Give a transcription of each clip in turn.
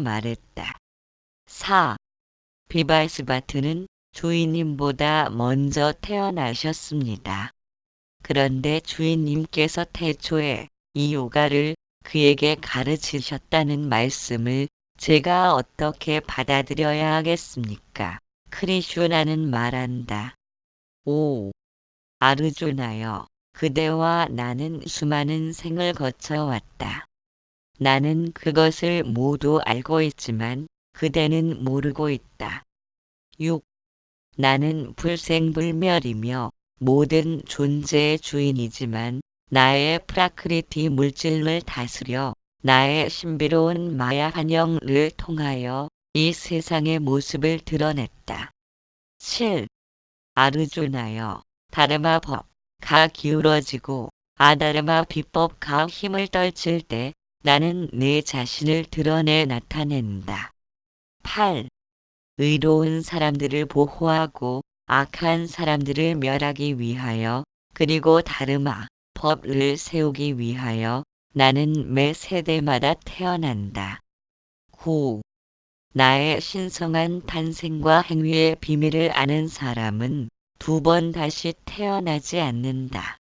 말했다. 4. 비발스바트는 주인님보다 먼저 태어나셨습니다. 그런데 주인님께서 태초에 이 요가를 그에게 가르치셨다는 말씀을 제가 어떻게 받아들여야 하겠습니까? 크리슈나는 말한다. 5. 아르주나여, 그대와 나는 수많은 생을 거쳐왔다. 나는 그것을 모두 알고 있지만 그대는 모르고 있다. 6. 나는 불생불멸이며 모든 존재의 주인이지만 나의 프라크리티 물질을 다스려 나의 신비로운 마야 환영을 통하여 이 세상의 모습을 드러냈다. 7. 아르주나여, 다르마 법가 기울어지고 아다르마 비법가 힘을 떨칠 때 나는 내 자신을 드러내 나타낸다. 8. 의로운 사람들을 보호하고 악한 사람들을 멸하기 위하여 그리고 다르마 법을 세우기 위하여 나는 매 세대마다 태어난다. 9. 나의 신성한 탄생과 행위의 비밀을 아는 사람은 2번 다시 태어나지 않는다.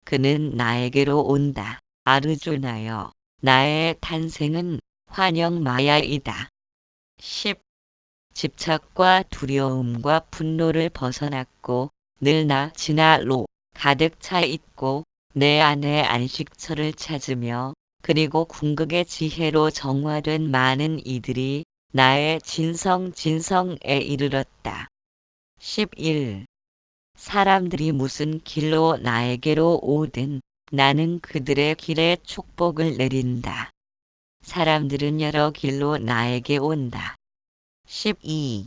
그는 나에게로 온다. 아르주나여, 나의 탄생은 환영 마야이다. 10. 집착과 두려움과 분노를 벗어났고 늘 나 진화로 가득 차 있고 내 안에 안식처를 찾으며 그리고 궁극의 지혜로 정화된 많은 이들이 나의 진성에 이르렀다. 11. 사람들이 무슨 길로 나에게로 오든 나는 그들의 길에 축복을 내린다. 사람들은 여러 길로 나에게 온다. 12.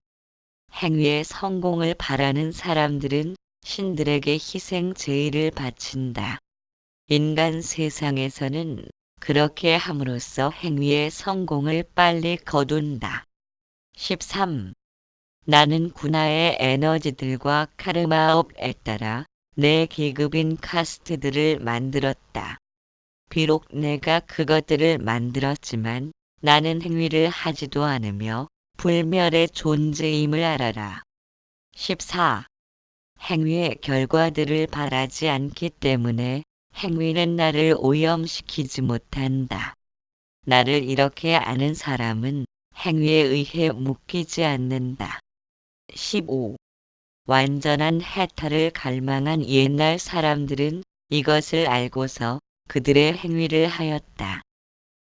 행위의 성공을 바라는 사람들은 신들에게 희생 제의를 바친다. 인간 세상에서는 그렇게 함으로써 행위의 성공을 빨리 거둔다. 13. 나는 군화의 에너지들과 카르마업에 따라 내 계급인 카스트들을 만들었다. 비록 내가 그것들을 만들었지만 나는 행위를 하지도 않으며 불멸의 존재임을 알아라. 14. 행위의 결과들을 바라지 않기 때문에 행위는 나를 오염시키지 못한다. 나를 이렇게 아는 사람은 행위에 의해 묶이지 않는다. 15. 완전한 해탈을 갈망한 옛날 사람들은 이것을 알고서 그들의 행위를 하였다.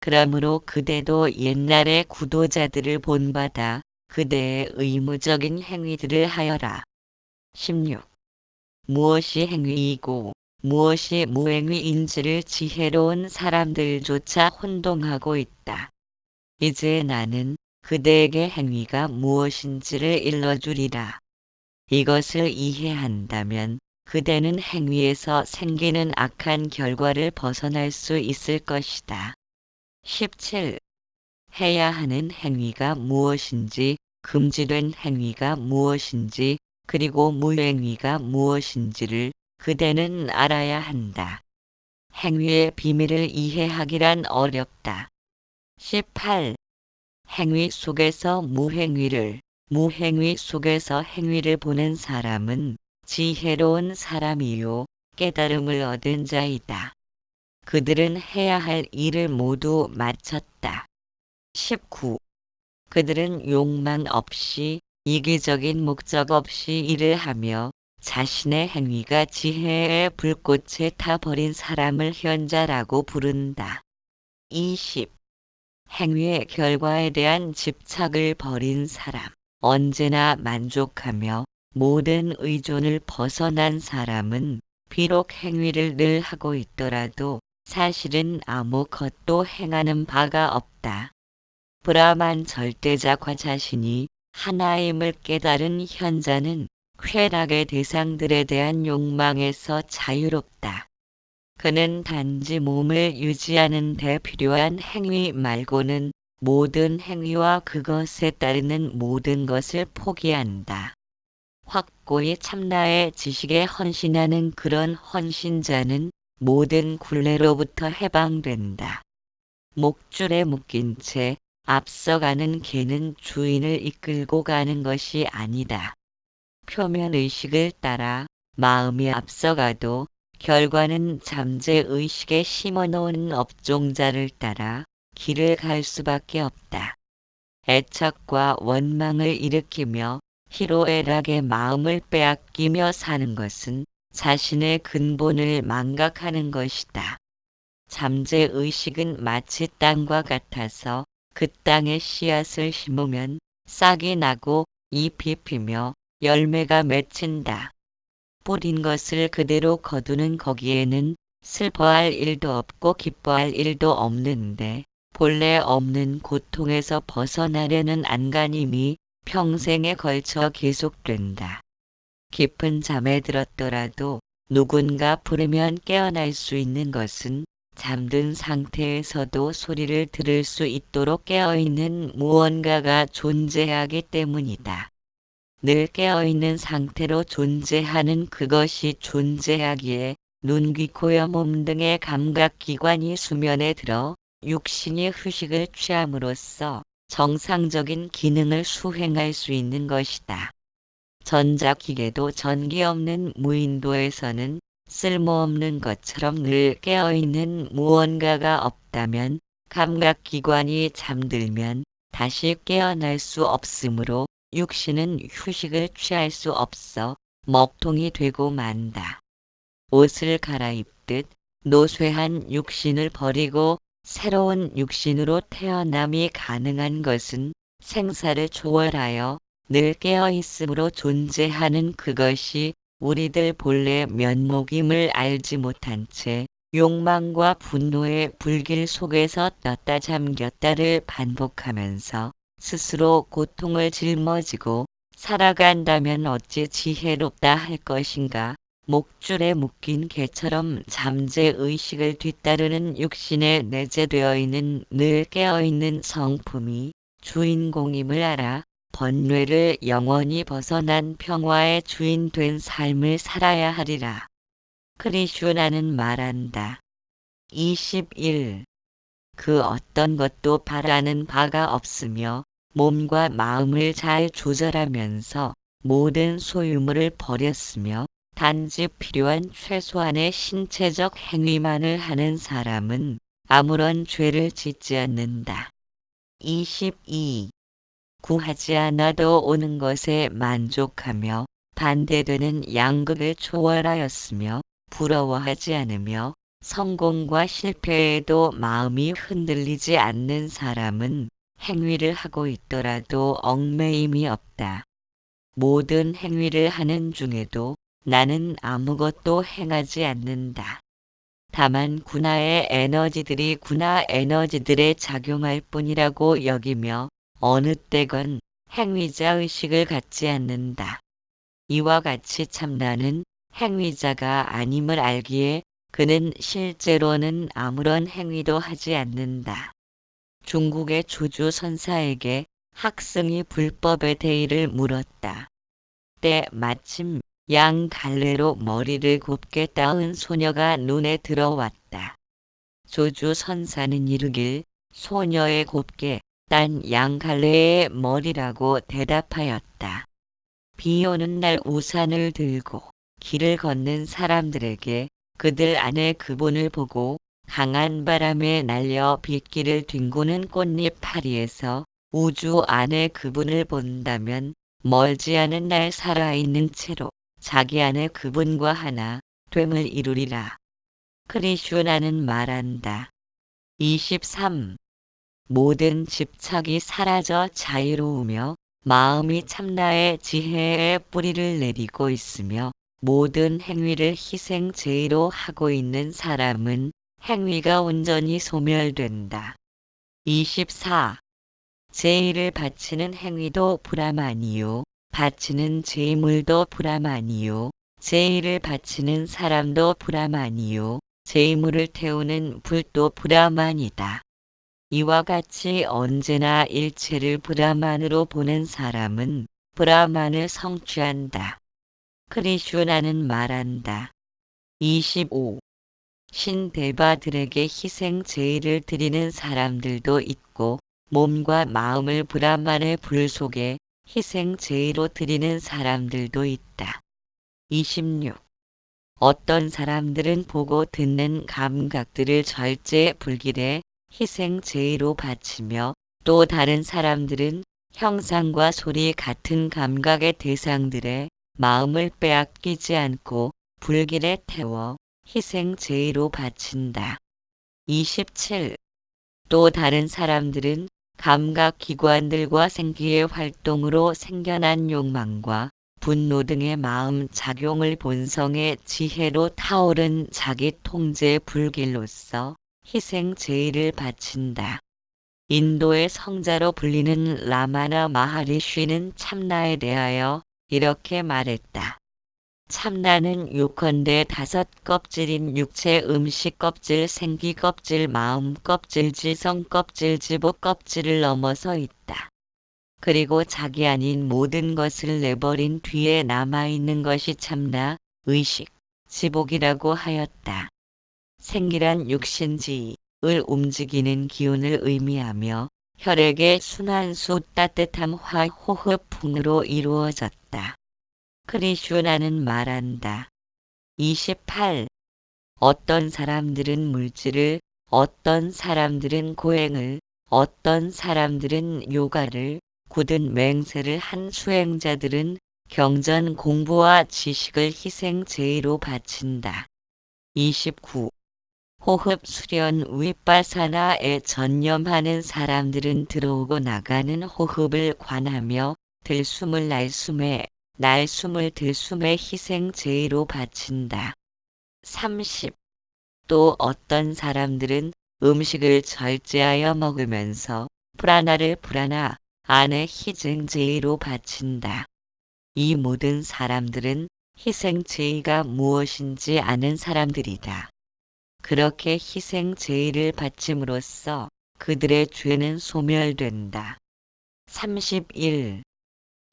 그러므로 그대도 옛날의 구도자들을 본받아 그대의 의무적인 행위들을 하여라. 16. 무엇이 행위이고 무엇이 무행위인지를 지혜로운 사람들조차 혼동하고 있다. 이제 나는 그대에게 행위가 무엇인지를 일러주리라. 이것을 이해한다면 그대는 행위에서 생기는 악한 결과를 벗어날 수 있을 것이다. 17. 해야 하는 행위가 무엇인지, 금지된 행위가 무엇인지, 그리고 무행위가 무엇인지를 그대는 알아야 한다. 행위의 비밀을 이해하기란 어렵다. 18. 행위 속에서 무행위를, 무행위 속에서 행위를 보는 사람은 지혜로운 사람이요 깨달음을 얻은 자이다. 그들은 해야 할 일을 모두 마쳤다. 19. 그들은 욕망 없이 이기적인 목적 없이 일을 하며 자신의 행위가 지혜의 불꽃에 타버린 사람을 현자라고 부른다. 20. 행위의 결과에 대한 집착을 버린 사람, 언제나 만족하며 모든 의존을 벗어난 사람은 비록 행위를 늘 하고 있더라도 사실은 아무것도 행하는 바가 없다. 브라만 절대자과 자신이 하나임을 깨달은 현자는 쾌락의 대상들에 대한 욕망에서 자유롭다. 그는 단지 몸을 유지하는 데 필요한 행위 말고는 모든 행위와 그것에 따르는 모든 것을 포기한다. 확고히 참나의 지식에 헌신하는 그런 헌신자는 모든 굴레로부터 해방된다. 목줄에 묶인 채 앞서가는 개는 주인을 이끌고 가는 것이 아니다. 표면의식을 따라 마음이 앞서가도 결과는 잠재의식에 심어놓은 업종자를 따라 길을 갈 수밖에 없다. 애착과 원망을 일으키며 희로애락의 마음을 빼앗기며 사는 것은 자신의 근본을 망각하는 것이다. 잠재의식은 마치 땅과 같아서 그 땅에 씨앗을 심으면 싹이 나고 잎이 피며 열매가 맺힌다. 뿌린 것을 그대로 거두는 거기에는 슬퍼할 일도 없고 기뻐할 일도 없는데 본래 없는 고통에서 벗어나려는 안간힘이 평생에 걸쳐 계속된다. 깊은 잠에 들었더라도 누군가 부르면 깨어날 수 있는 것은 잠든 상태에서도 소리를 들을 수 있도록 깨어있는 무언가가 존재하기 때문이다. 늘 깨어있는 상태로 존재하는 그것이 존재하기에 눈, 귀, 코, 몸 등의 감각기관이 수면에 들어 육신이 휴식을 취함으로써 정상적인 기능을 수행할 수 있는 것이다. 전자기계도 전기 없는 무인도에서는 쓸모없는 것처럼 늘 깨어있는 무언가가 없다면 감각기관이 잠들면 다시 깨어날 수 없으므로 육신은 휴식을 취할 수 없어 먹통이 되고 만다. 옷을 갈아입듯 노쇠한 육신을 버리고 새로운 육신으로 태어남이 가능한 것은 생사를 초월하여 늘 깨어있음으로 존재하는 그것이 우리들 본래 면목임을 알지 못한 채 욕망과 분노의 불길 속에서 떴다 잠겼다를 반복하면서 스스로 고통을 짊어지고 살아간다면 어찌 지혜롭다 할 것인가. 목줄에 묶인 개처럼 잠재의식을 뒤따르는 육신에 내재되어 있는 늘 깨어있는 성품이 주인공임을 알아 번뇌를 영원히 벗어난 평화의 주인 된 삶을 살아야 하리라. 크리슈나는 말한다. 21. 그 어떤 것도 바라는 바가 없으며 몸과 마음을 잘 조절하면서 모든 소유물을 버렸으며 단지 필요한 최소한의 신체적 행위만을 하는 사람은 아무런 죄를 짓지 않는다. 22. 구하지 않아도 오는 것에 만족하며 반대되는 양극을 초월하였으며 부러워하지 않으며 성공과 실패에도 마음이 흔들리지 않는 사람은 행위를 하고 있더라도 얽매임이 없다. 모든 행위를 하는 중에도 나는 아무것도 행하지 않는다. 다만 군하의 에너지들이 군하 에너지들에 작용할 뿐이라고 여기며 어느 때건 행위자 의식을 갖지 않는다. 이와 같이 참나는 행위자가 아님을 알기에 그는 실제로는 아무런 행위도 하지 않는다. 중국의 조주 선사에게 학생이 불법의 대의를 물었다. 때 마침 양 갈래로 머리를 곱게 따은 소녀가 눈에 들어왔다. 조주 선사는 이르길 소녀의 곱게 딴 양 갈래의 머리라고 대답하였다. 비 오는 날 우산을 들고 길을 걷는 사람들에게 그들 안에 그분을 보고 강한 바람에 날려 빗길을 뒹구는 꽃잎 파리에서 우주 안에 그분을 본다면 멀지 않은 날 살아있는 채로 자기 안에 그분과 하나 됨을 이루리라. 크리슈나는 말한다. 23. 모든 집착이 사라져 자유로우며 마음이 참나의 지혜의 뿌리를 내리고 있으며 모든 행위를 희생제의로 하고 있는 사람은 행위가 온전히 소멸된다. 24. 제의를 바치는 행위도 불암아니요. 바치는 제물도 불암아니요. 제의를 바치는 사람도 불암아니요. 제물을 태우는 불도 불암아니다. 이와 같이 언제나 일체를 브라만으로 보는 사람은 브라만을 성취한다. 크리슈나는 말한다. 25. 신대바들에게 희생 제의를 드리는 사람들도 있고 몸과 마음을 브라만의 불 속에 희생제의로 드리는 사람들도 있다. 26. 어떤 사람들은 보고 듣는 감각들을 절제 불길에 희생제의로 바치며 또 다른 사람들은 형상과 소리 같은 감각의 대상들의 마음을 빼앗기지 않고 불길에 태워 희생제의로 바친다. 27. 또 다른 사람들은 감각기관들과 생기의 활동으로 생겨난 욕망과 분노 등의 마음 작용을 본성의 지혜로 타오른 자기 통제의 불길로서 희생제의를 바친다. 인도의 성자로 불리는 라마나 마하리쉬는 참나에 대하여 이렇게 말했다. 참나는 요컨대 5껍질인 육체 음식 껍질, 생기 껍질, 마음 껍질, 지성 껍질, 지복 껍질을 넘어서 있다. 그리고 자기 아닌 모든 것을 내버린 뒤에 남아있는 것이 참나, 의식, 지복이라고 하였다. 생기란 육신지을 움직이는 기운을 의미하며 혈액의 순환수 따뜻함 화 호흡 풍으로 이루어졌다. 크리슈나는 말한다. 28. 어떤 사람들은 물질을, 어떤 사람들은 고행을, 어떤 사람들은 요가를, 굳은 맹세를 한 수행자들은 경전 공부와 지식을 희생제의로 바친다. 29. 호흡 수련 윗바사나에 전념하는 사람들은 들어오고 나가는 호흡을 관하며 들숨을 날숨에 날숨을 들숨에 희생제의로 바친다. 30. 또 어떤 사람들은 음식을 절제하여 먹으면서 프라나를 프라나 안에 희생제의로 바친다. 이 모든 사람들은 희생제의가 무엇인지 아는 사람들이다. 그렇게 희생제의를 바침으로써 그들의 죄는 소멸된다. 31.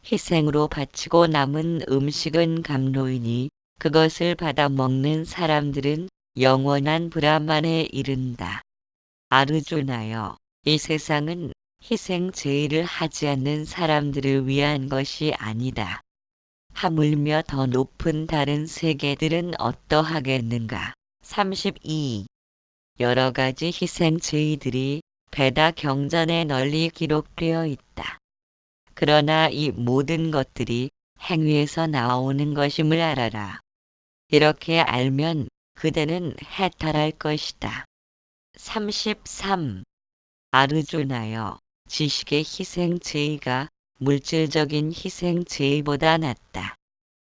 희생으로 바치고 남은 음식은 감로이니 그것을 받아 먹는 사람들은 영원한 브라만에 이른다. 아르주나여, 이 세상은 희생제의를 하지 않는 사람들을 위한 것이 아니다. 하물며 더 높은 다른 세계들은 어떠하겠는가. 32. 여러 가지 희생제의들이 베다 경전에 널리 기록되어 있다. 그러나 이 모든 것들이 행위에서 나오는 것임을 알아라. 이렇게 알면 그대는 해탈할 것이다. 33. 아르주나여, 지식의 희생제의가 물질적인 희생제의보다 낫다.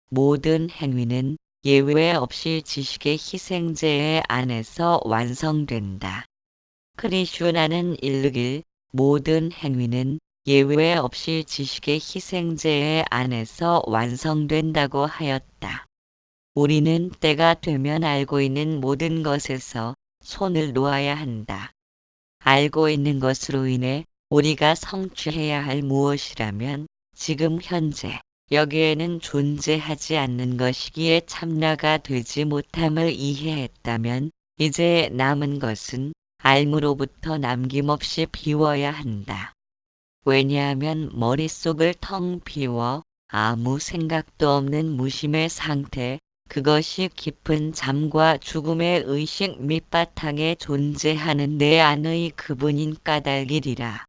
모든 행위는 예외 없이 지식의 희생제의 안에서 완성된다. 크리슈나는 일르길 모든 행위는 예외 없이 지식의 희생제의 안에서 완성된다고 하였다. 우리는 때가 되면 알고 있는 모든 것에서 손을 놓아야 한다. 알고 있는 것으로 인해 우리가 성취해야 할 무엇이라면 지금 현재 여기에는 존재하지 않는 것이기에 참나가 되지 못함을 이해했다면 이제 남은 것은 알무로부터 남김없이 비워야 한다. 왜냐하면 머릿속을 텅 비워 아무 생각도 없는 무심의 상태, 그것이 깊은 잠과 죽음의 의식 밑바탕에 존재하는 내 안의 그분인 까닭이리라.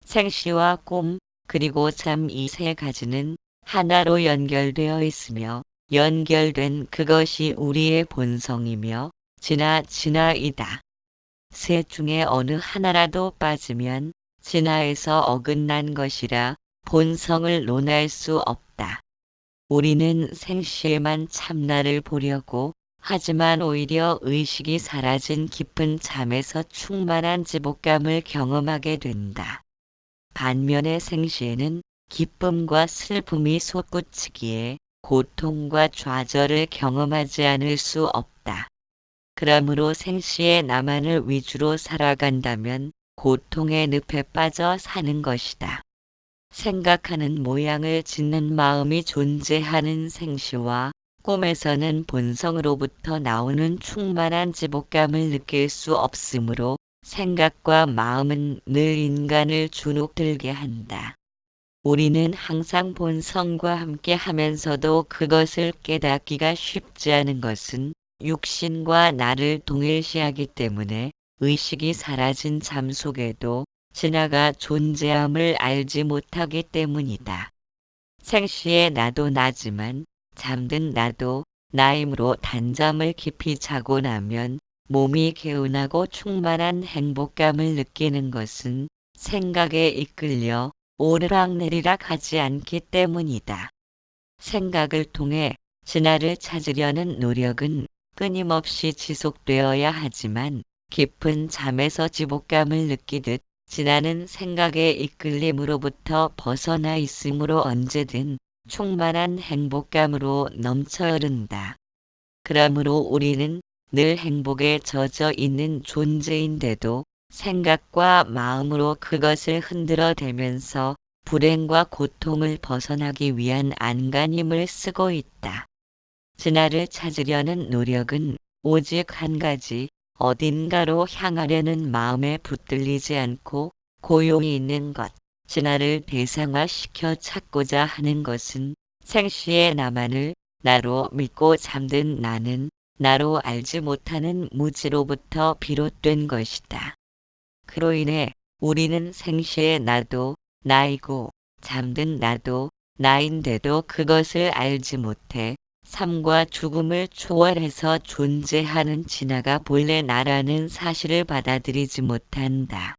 생시와 꿈, 그리고 잠 이 세 가지는 하나로 연결되어 있으며 연결된 그것이 우리의 본성이며 진화이다. 셋 중에 어느 하나라도 빠지면 진화에서 어긋난 것이라 본성을 논할 수 없다. 우리는 생시에만 참나를 보려고 하지만 오히려 의식이 사라진 깊은 잠에서 충만한 지복감을 경험하게 된다. 반면에 생시에는 기쁨과 슬픔이 솟구치기에 고통과 좌절을 경험하지 않을 수 없다. 그러므로 생시에 나만을 위주로 살아간다면 고통의 늪에 빠져 사는 것이다. 생각하는 모양을 짓는 마음이 존재하는 생시와 꿈에서는 본성으로부터 나오는 충만한 지복감을 느낄 수 없으므로 생각과 마음은 늘 인간을 주눅들게 한다. 우리는 항상 본성과 함께 하면서도 그것을 깨닫기가 쉽지 않은 것은 육신과 나를 동일시하기 때문에 의식이 사라진 잠 속에도 진화가 존재함을 알지 못하기 때문이다. 생시의 나도 나지만 잠든 나도 나이므로 단잠을 깊이 자고 나면 몸이 개운하고 충만한 행복감을 느끼는 것은 생각에 이끌려 오르락내리락 하지 않기 때문이다. 생각을 통해 진화를 찾으려는 노력은 끊임없이 지속되어야 하지만 깊은 잠에서 지복감을 느끼듯 진화는 생각의 이끌림으로부터 벗어나 있으므로 언제든 충만한 행복감으로 넘쳐 흐른다. 그러므로 우리는 늘 행복에 젖어 있는 존재인데도 생각과 마음으로 그것을 흔들어대면서 불행과 고통을 벗어나기 위한 안간힘을 쓰고 있다. 진화를 찾으려는 노력은 오직 한 가지, 어딘가로 향하려는 마음에 붙들리지 않고 고용이 있는 것, 진화를 대상화시켜 찾고자 하는 것은 생시의 나만을 나로 믿고 잠든 나는 나로 알지 못하는 무지로부터 비롯된 것이다. 그로 인해 우리는 생시의 나도 나이고 잠든 나도 나인데도 그것을 알지 못해 삶과 죽음을 초월해서 존재하는 진화가 본래 나라는 사실을 받아들이지 못한다.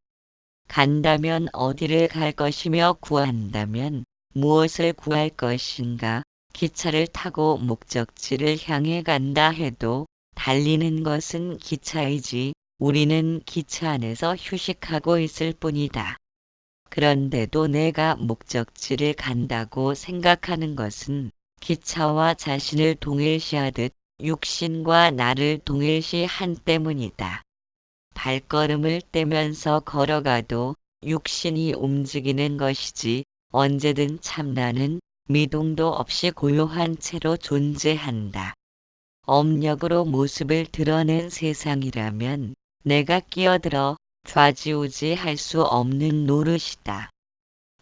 간다면 어디를 갈 것이며 구한다면 무엇을 구할 것인가? 기차를 타고 목적지를 향해 간다 해도 달리는 것은 기차이지 우리는 기차 안에서 휴식하고 있을 뿐이다. 그런데도 내가 목적지를 간다고 생각하는 것은 기차와 자신을 동일시하듯 육신과 나를 동일시한 때문이다. 발걸음을 떼면서 걸어가도 육신이 움직이는 것이지 언제든 참나는 미동도 없이 고요한 채로 존재한다. 업력으로 모습을 드러낸 세상이라면 내가 끼어들어 좌지우지할 수 없는 노릇이다.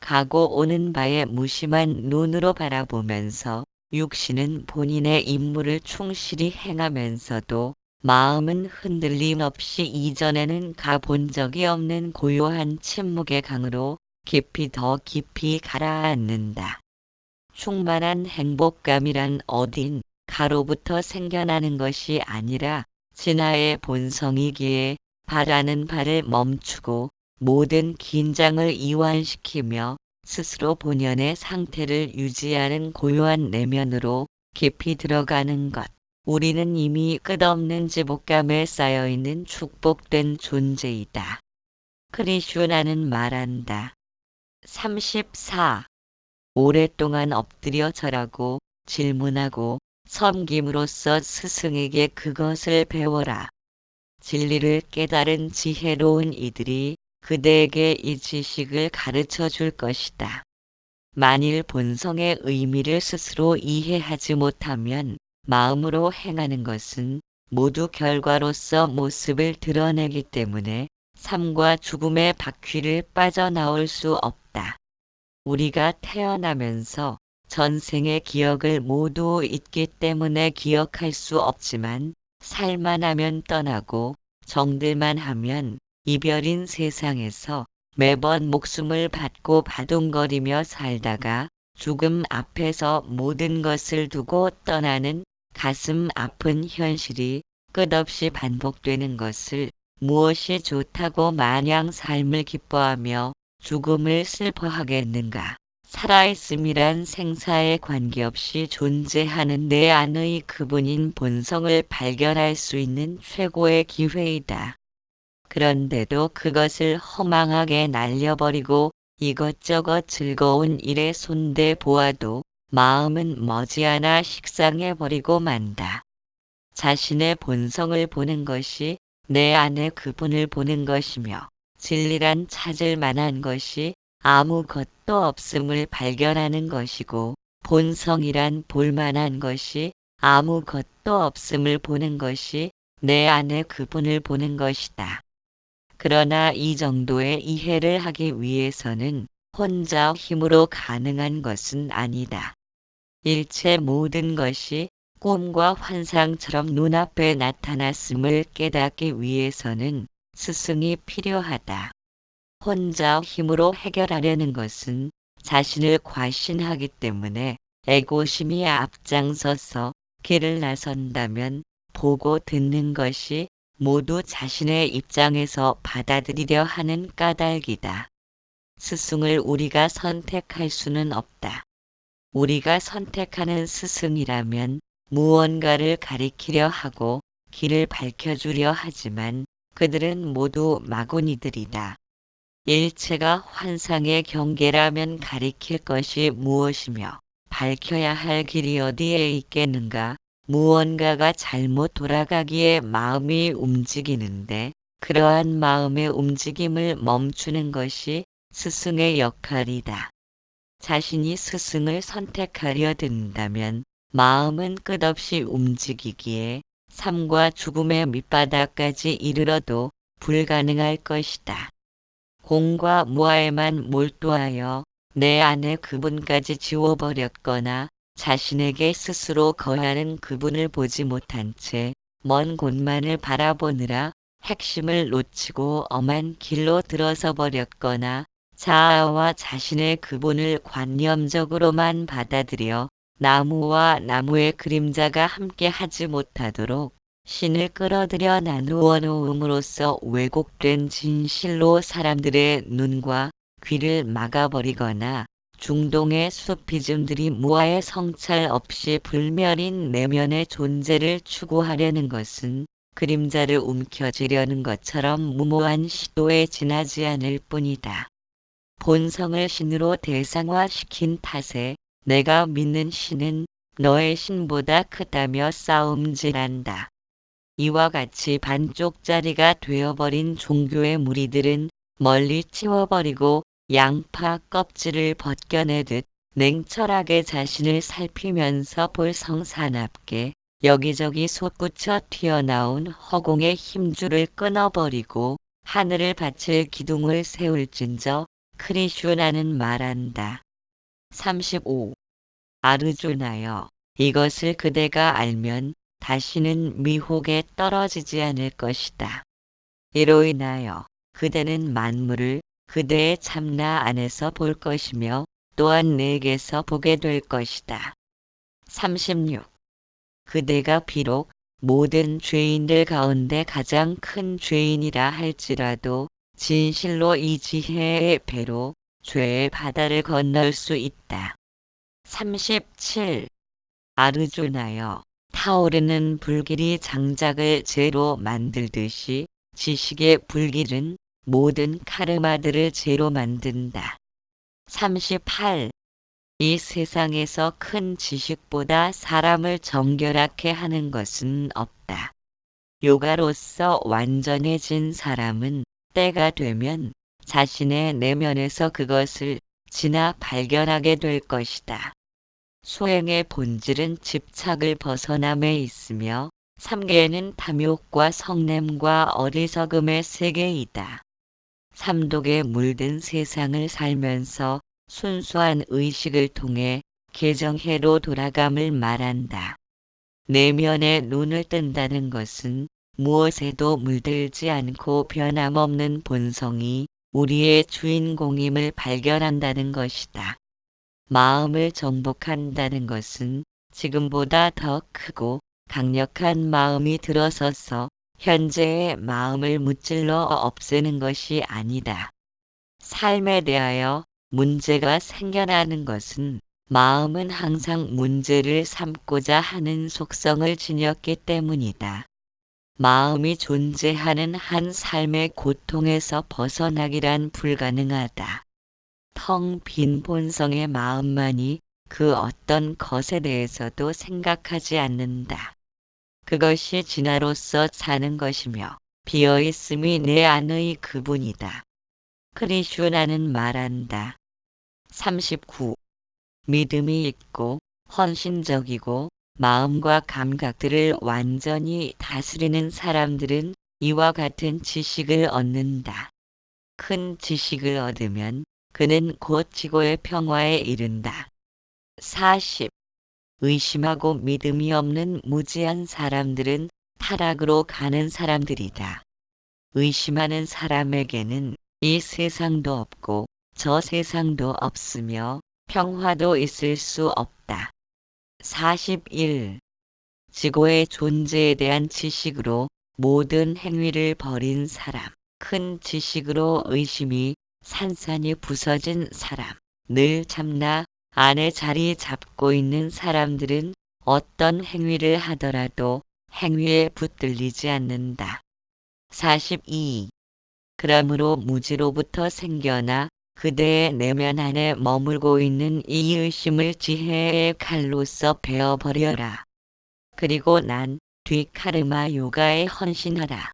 가고 오는 바에 무심한 눈으로 바라보면서 육신은 본인의 임무를 충실히 행하면서도 마음은 흔들림 없이 이전에는 가본 적이 없는 고요한 침묵의 강으로 깊이 더 깊이 가라앉는다. 충만한 행복감이란 어딘 가로부터 생겨나는 것이 아니라 진화의 본성이기에 바라는 바를 멈추고 모든 긴장을 이완시키며 스스로 본연의 상태를 유지하는 고요한 내면으로 깊이 들어가는 것. 우리는 이미 끝없는 지복감에 쌓여있는 축복된 존재이다. 크리슈나는 말한다. 34. 오랫동안 엎드려 절하고 질문하고 섬김으로써 스승에게 그것을 배워라. 진리를 깨달은 지혜로운 이들이 그대에게 이 지식을 가르쳐 줄 것이다. 만일 본성의 의미를 스스로 이해하지 못하면 마음으로 행하는 것은 모두 결과로서 모습을 드러내기 때문에 삶과 죽음의 바퀴를 빠져나올 수 없다. 우리가 태어나면서 전생의 기억을 모두 잊기 때문에 기억할 수 없지만 살만하면 떠나고 정들만 하면 이별인 세상에서 매번 목숨을 받고 바둥거리며 살다가 죽음 앞에서 모든 것을 두고 떠나는 가슴 아픈 현실이 끝없이 반복되는 것을 무엇이 좋다고 마냥 삶을 기뻐하며 죽음을 슬퍼하겠는가. 살아있음이란 생사에 관계없이 존재하는 내 안의 그분인 본성을 발견할 수 있는 최고의 기회이다. 그런데도 그것을 허망하게 날려버리고 이것저것 즐거운 일에 손대 보아도 마음은 머지않아 식상해버리고 만다. 자신의 본성을 보는 것이 내 안의 그분을 보는 것이며 진리란 찾을 만한 것이 아무것도 없음을 발견하는 것이고 본성이란 볼만한 것이 아무것도 없음을 보는 것이 내 안의 그분을 보는 것이다. 그러나 이 정도의 이해를 하기 위해서는 혼자 힘으로 가능한 것은 아니다. 일체 모든 것이 꿈과 환상처럼 눈앞에 나타났음을 깨닫기 위해서는 스승이 필요하다. 혼자 힘으로 해결하려는 것은 자신을 과신하기 때문에 애고심이 앞장서서 길을 나선다면 보고 듣는 것이 모두 자신의 입장에서 받아들이려 하는 까닭이다. 스승을 우리가 선택할 수는 없다. 우리가 선택하는 스승이라면 무언가를 가리키려 하고 길을 밝혀주려 하지만 그들은 모두 마구니들이다. 일체가 환상의 경계라면 가리킬 것이 무엇이며 밝혀야 할 길이 어디에 있겠는가. 무언가가 잘못 돌아가기에 마음이 움직이는데 그러한 마음의 움직임을 멈추는 것이 스승의 역할이다. 자신이 스승을 선택하려 든다면 마음은 끝없이 움직이기에 삶과 죽음의 밑바닥까지 이르러도 불가능할 것이다. 공과 무아에만 몰두하여 내 안에 그분까지 지워버렸거나 자신에게 스스로 거하는 그분을 보지 못한 채 먼 곳만을 바라보느라 핵심을 놓치고 엄한 길로 들어서 버렸거나 자아와 자신의 그분을 관념적으로만 받아들여 나무와 나무의 그림자가 함께 하지 못하도록 신을 끌어들여 나누어 놓음으로써 왜곡된 진실로 사람들의 눈과 귀를 막아버리거나 중동의 수피즘들이 무아의 성찰 없이 불멸인 내면의 존재를 추구하려는 것은 그림자를 움켜쥐려는 것처럼 무모한 시도에 지나지 않을 뿐이다. 본성을 신으로 대상화시킨 탓에 내가 믿는 신은 너의 신보다 크다며 싸움질한다. 이와 같이 반쪽짜리가 되어버린 종교의 무리들은 멀리 치워버리고 양파 껍질을 벗겨내듯 냉철하게 자신을 살피면서 볼성사납게 여기저기 솟구쳐 튀어나온 허공의 힘줄을 끊어버리고 하늘을 바칠 기둥을 세울진저 크리슈나는 말한다. 35. 아르주나여, 이것을 그대가 알면 다시는 미혹에 떨어지지 않을 것이다. 이로 인하여 그대는 만물을 그대의 참나 안에서 볼 것이며 또한 내게서 보게 될 것이다. 36. 그대가 비록 모든 죄인들 가운데 가장 큰 죄인이라 할지라도 진실로 이 지혜의 배로 죄의 바다를 건널 수 있다. 37. 아르주나여, 타오르는 불길이 장작을 재로 만들듯이 지식의 불길은 모든 카르마들을 재로 만든다. 38. 이 세상에서 큰 지식보다 사람을 정결하게 하는 것은 없다. 요가로서 완전해진 사람은 때가 되면 자신의 내면에서 그것을 지나 발견하게 될 것이다. 수행의 본질은 집착을 벗어남에 있으며 삼계는 탐욕과 성냄과 어리석음의 세계이다. 삼독에 물든 세상을 살면서 순수한 의식을 통해 개정해로 돌아감을 말한다. 내면의 눈을 뜬다는 것은 무엇에도 물들지 않고 변함없는 본성이 우리의 주인공임을 발견한다는 것이다. 마음을 정복한다는 것은 지금보다 더 크고 강력한 마음이 들어서서 현재의 마음을 무찔러 없애는 것이 아니다. 삶에 대하여 문제가 생겨나는 것은 마음은 항상 문제를 삼고자 하는 속성을 지녔기 때문이다. 마음이 존재하는 한 삶의 고통에서 벗어나기란 불가능하다. 텅 빈 본성의 마음만이 그 어떤 것에 대해서도 생각하지 않는다. 그것이 진화로서 사는 것이며 비어있음이 내 안의 그분이다. 크리슈나는 말한다. 39. 믿음이 있고 헌신적이고 마음과 감각들을 완전히 다스리는 사람들은 이와 같은 지식을 얻는다. 큰 지식을 얻으면 그는 곧 지고의 평화에 이른다. 40. 의심하고 믿음이 없는 무지한 사람들은 타락으로 가는 사람들이다. 의심하는 사람에게는 이 세상도 없고 저 세상도 없으며 평화도 있을 수 없다. 41. 지고의 존재에 대한 지식으로 모든 행위를 벌인 사람, 큰 지식으로 의심이 산산이 부서진 사람, 늘 참나 안에 자리 잡고 있는 사람들은 어떤 행위를 하더라도 행위에 붙들리지 않는다. 42. 그러므로 무지로부터 생겨나 그대의 내면 안에 머물고 있는 이 의심을 지혜의 칼로써 베어버려라. 그리고 난 뒤카르마 요가에 헌신하라.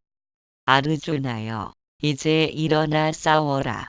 아르주나여, 이제 일어나 싸워라.